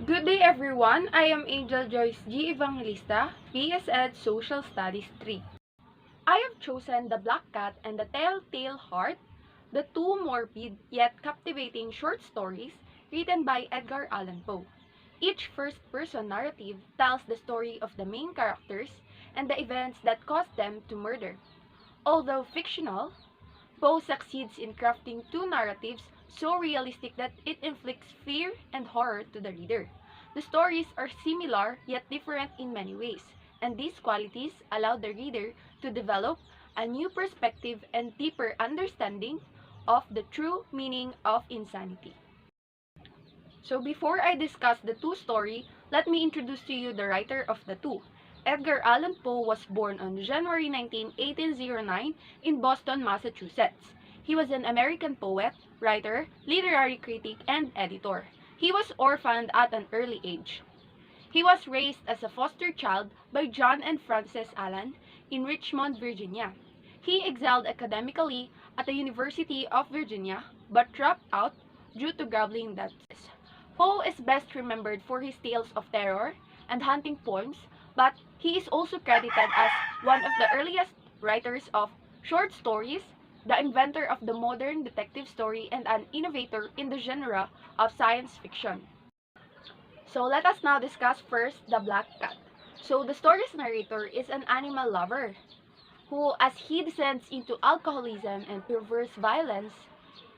Good day everyone, I am Angel Joyce G. Evangelista, BS Ed Social Studies 3. I have chosen The Black Cat and the Telltale Heart, the two morbid yet captivating short stories written by Edgar Allan Poe. Each first-person narrative tells the story of the main characters and the events that caused them to murder. Although fictional, Poe succeeds in crafting two narratives so realistic that it inflicts fear and horror to the reader. The stories are similar yet different in many ways, and these qualities allow the reader to develop a new perspective and deeper understanding of the true meaning of insanity. So before I discuss the two stories, let me introduce to you the writer of the two. Edgar Allan Poe was born on January 19, 1809 in Boston, Massachusetts. He was an American poet, writer, literary critic, and editor. He was orphaned at an early age. He was raised as a foster child by John and Frances Allan in Richmond, Virginia. He excelled academically at the University of Virginia, but dropped out due to gambling debts. Poe is best remembered for his tales of terror and hunting poems, but he is also credited as one of the earliest writers of short stories, the inventor of the modern detective story, and an innovator in the genre of science fiction. So let us now discuss first the Black Cat. So the story's narrator is an animal lover who, as he descends into alcoholism and perverse violence,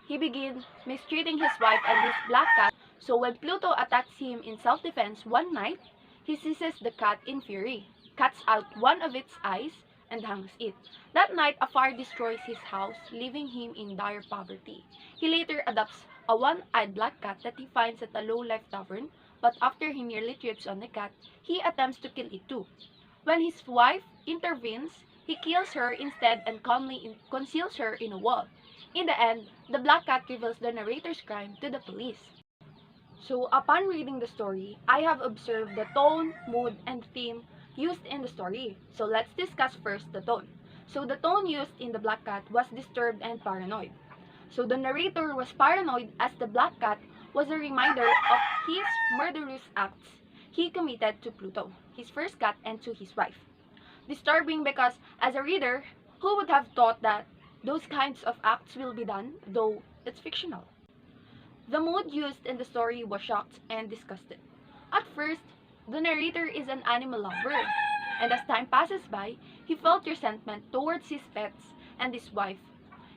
he begins mistreating his wife and his black cat. So when Pluto attacks him in self-defense one night, he seizes the cat in fury, cuts out one of its eyes, and hangs it. That night, a fire destroys his house, leaving him in dire poverty. He later adopts a one-eyed black cat that he finds at a low-life tavern, but after he nearly trips on the cat, he attempts to kill it too. When his wife intervenes, he kills her instead and calmly conceals her in a wall. In the end, the black cat reveals the narrator's crime to the police. So, upon reading the story, I have observed the tone, mood, and theme used in the story. So, let's discuss first the tone. So, the tone used in the Black Cat was disturbed and paranoid. So, the narrator was paranoid as the Black Cat was a reminder of his murderous acts he committed to Pluto, his first cat, and to his wife. Disturbing because, as a reader, who would have thought that those kinds of acts will be done, though it's fictional? The mood used in the story was shocked and disgusted. At first, the narrator is an animal lover, and as time passes by, he felt resentment towards his pets and his wife.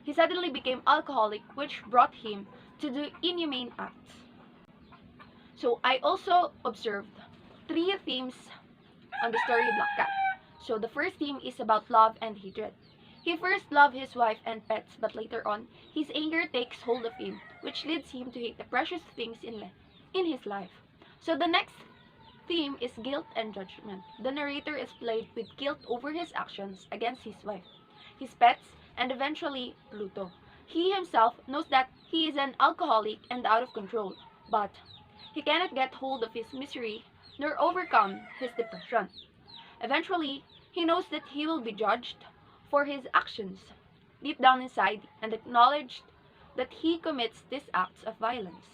He suddenly became alcoholic, which brought him to do inhumane acts. So I also observed three themes on the story Black Cat. So the first theme is about love and hatred. He first loved his wife and pets, but later on, his anger takes hold of him, which leads him to hate the precious things in his life. So the next theme is guilt and judgment. The narrator is plagued with guilt over his actions against his wife, his pets, and eventually Pluto. He himself knows that he is an alcoholic and out of control, but he cannot get hold of his misery nor overcome his depression. Eventually, he knows that he will be judged for his actions deep down inside and acknowledged that he commits these acts of violence.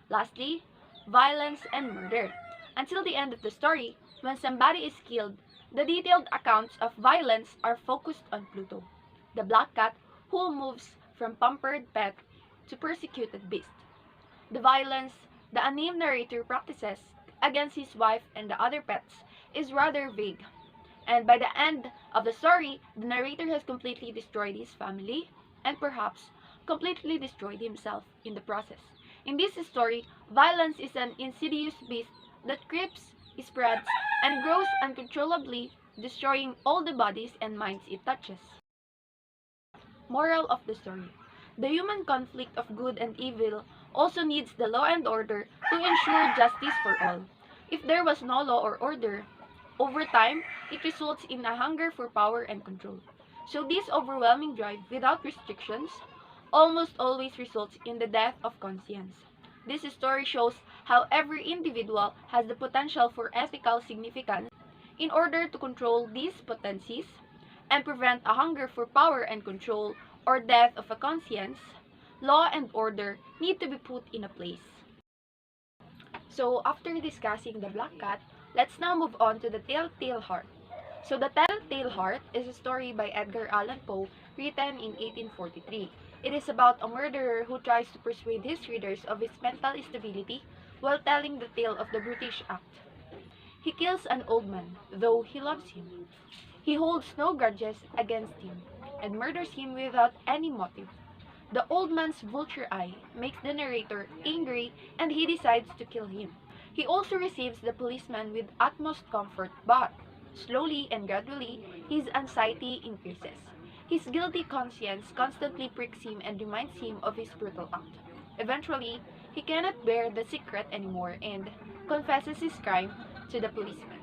Lastly, violence and murder. Until the end of the story, when somebody is killed, the detailed accounts of violence are focused on Pluto, the black cat who moves from pampered pet to persecuted beast. The violence the unnamed narrator practices against his wife and the other pets is rather vague. And by the end of the story, the narrator has completely destroyed his family and perhaps completely destroyed himself in the process. In this story, violence is an insidious beast that creeps, spreads, and grows uncontrollably, destroying all the bodies and minds it touches. Moral of the story: the human conflict of good and evil also needs the law and order to ensure justice for all. If there was no law or order, over time, it results in a hunger for power and control. So this overwhelming drive without restrictions almost always results in the death of conscience. This story shows how every individual has the potential for ethical significance. In order to control these potencies and prevent a hunger for power and control or death of a conscience, law and order need to be put in a place. So after discussing the black cat, let's now move on to the telltale heart. So the telltale heart is a story by Edgar Allan Poe written in 1843. It is about a murderer who tries to persuade his readers of his mental instability while telling the tale of the British Act. He kills an old man, though he loves him. He holds no grudges against him and murders him without any motive. The old man's vulture eye makes the narrator angry and he decides to kill him. He also receives the policeman with utmost comfort, but slowly and gradually his anxiety increases. His guilty conscience constantly pricks him and reminds him of his brutal act. Eventually, he cannot bear the secret anymore and confesses his crime to the policeman.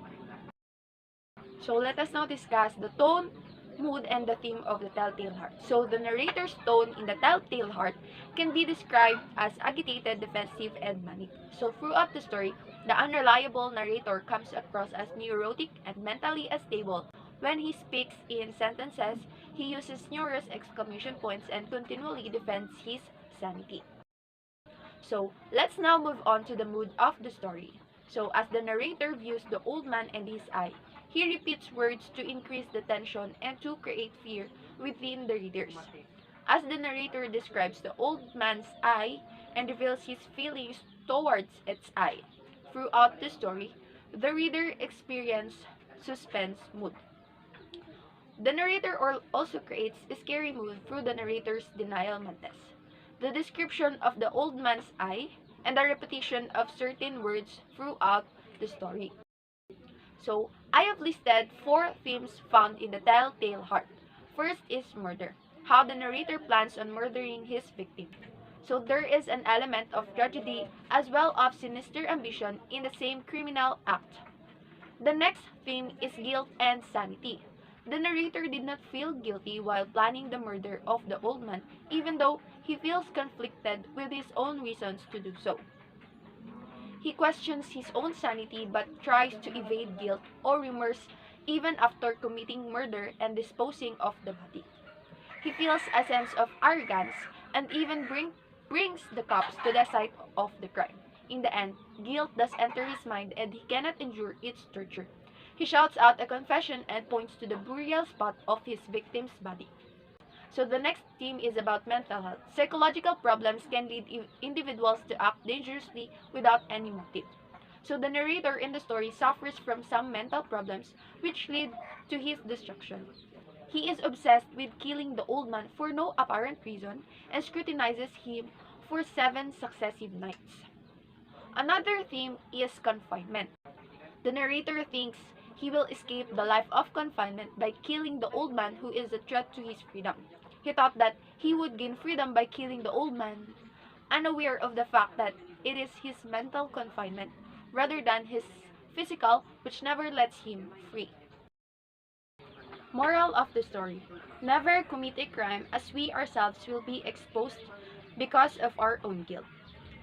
So let us now discuss the tone, mood, and the theme of the Telltale Heart. So the narrator's tone in the Telltale Heart can be described as agitated, defensive, and manic. So throughout the story, the unreliable narrator comes across as neurotic and mentally unstable. When he speaks in sentences, he uses numerous exclamation points and continually defends his sanity. So let's now move on to the mood of the story. So as the narrator views the old man and his eye, he repeats words to increase the tension and to create fear within the readers. As the narrator describes the old man's eye and reveals his feelings towards its eye, throughout the story, the reader experiences suspense mood. The narrator also creates a scary mood through the narrator's denial mantis, the description of the old man's eye, and the repetition of certain words throughout the story. So, I have listed 4 themes found in the Telltale Heart. First is murder, how the narrator plans on murdering his victim. So, there is an element of tragedy as well as sinister ambition in the same criminal act. The next theme is guilt and sanity. The narrator did not feel guilty while planning the murder of the old man, even though he feels conflicted with his own reasons to do so. He questions his own sanity but tries to evade guilt or remorse even after committing murder and disposing of the body. He feels a sense of arrogance and even brings the cops to the site of the crime. In the end, guilt does enter his mind and he cannot endure its torture. He shouts out a confession and points to the burial spot of his victim's body. So the next theme is about mental health. Psychological problems can lead individuals to act dangerously without any motive. So the narrator in the story suffers from some mental problems which lead to his destruction. He is obsessed with killing the old man for no apparent reason and scrutinizes him for 7 successive nights. Another theme is confinement. The narrator thinks he will escape the life of confinement by killing the old man who is a threat to his freedom. He thought that he would gain freedom by killing the old man, unaware of the fact that it is his mental confinement rather than his physical which never lets him free. Moral of the story: never commit a crime as we ourselves will be exposed because of our own guilt.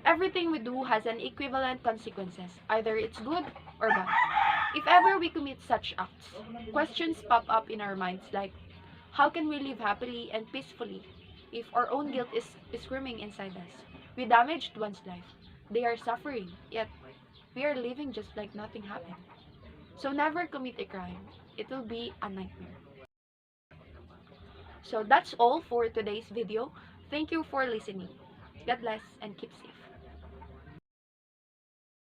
Everything we do has an equivalent consequences, either it's good or bad. If ever we commit such acts, questions pop up in our minds like, how can we live happily and peacefully if our own guilt is screaming inside us? We damaged one's life. They are suffering, yet we are living just like nothing happened. So never commit a crime. It will be a nightmare. So that's all for today's video. Thank you for listening. God bless and keep safe.